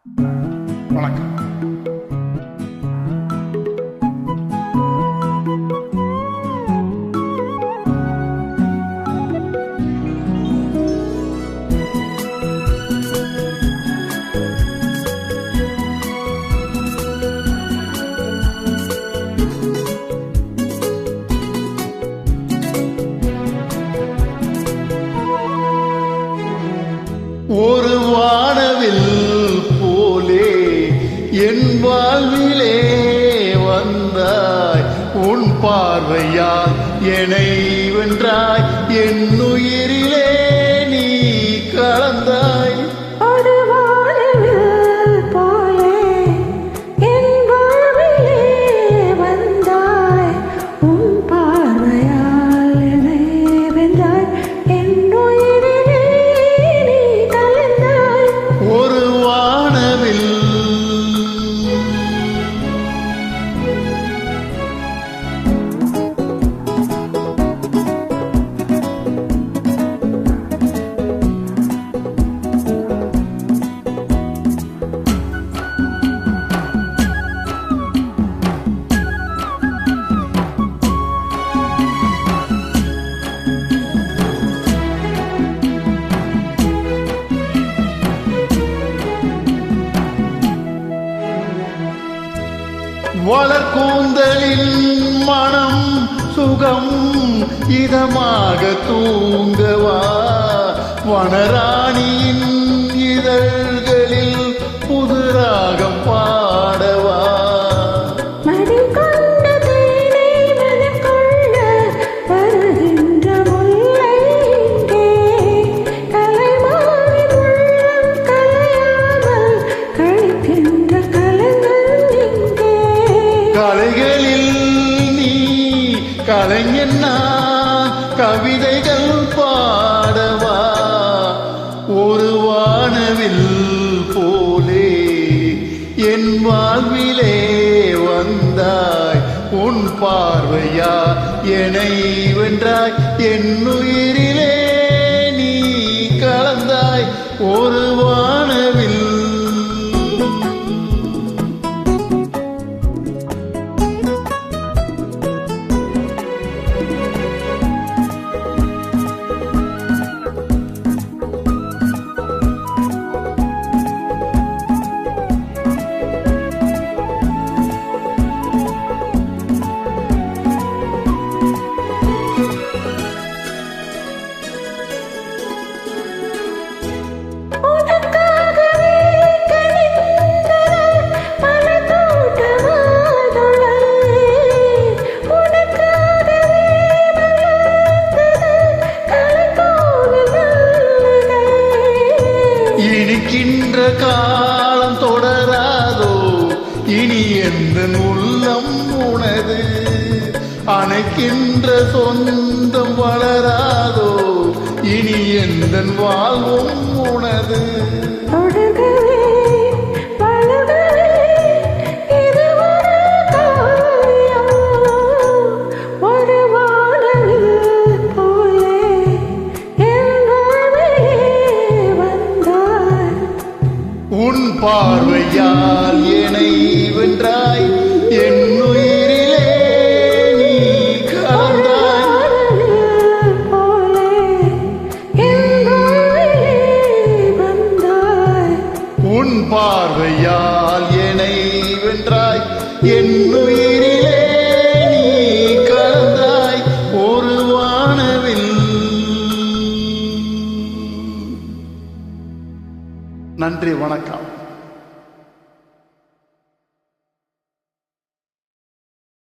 வணக்கம். ஒரு வானவில் போலே என் வாழ்விலே வந்தாய், உன் பார்வையால் என்னை வென்றாய், என் உயிரிலே நீ கலந்தாய். வளர்கூந்தலின் மனம் சுகம் இதமாக தூங்கவா, வனராணியின் இதழ்களில் புதுராகம் பாடவா. கலைகளில் நீ கலைஞன், நான் கவிதைகள் பாடவா. ஒரு வானவில் போலே என் வாழ்விலே வந்தாய், உன் பார்வையா என்னை வென்றாய், என் உயிரிலே நீ கலந்தாய். ஒரு வானவில் இனிக்கின்ற காலம் தொடராதோ, இனி எந்த உள்ளம் உனது, அணைக்கின்ற சொந்தம் வளராதோ, இனி எந்த வாழ்வும் உனது. உன் பார்வையால் என்னை வென்றாய், என் உயிரிலே நீ கலந்தாய். உன் பார்வையால் என்னை வென்றாய், என் உயிரிலே நீ கலந்தாய். ஒரு வானவில். நன்றி, வணக்கம்.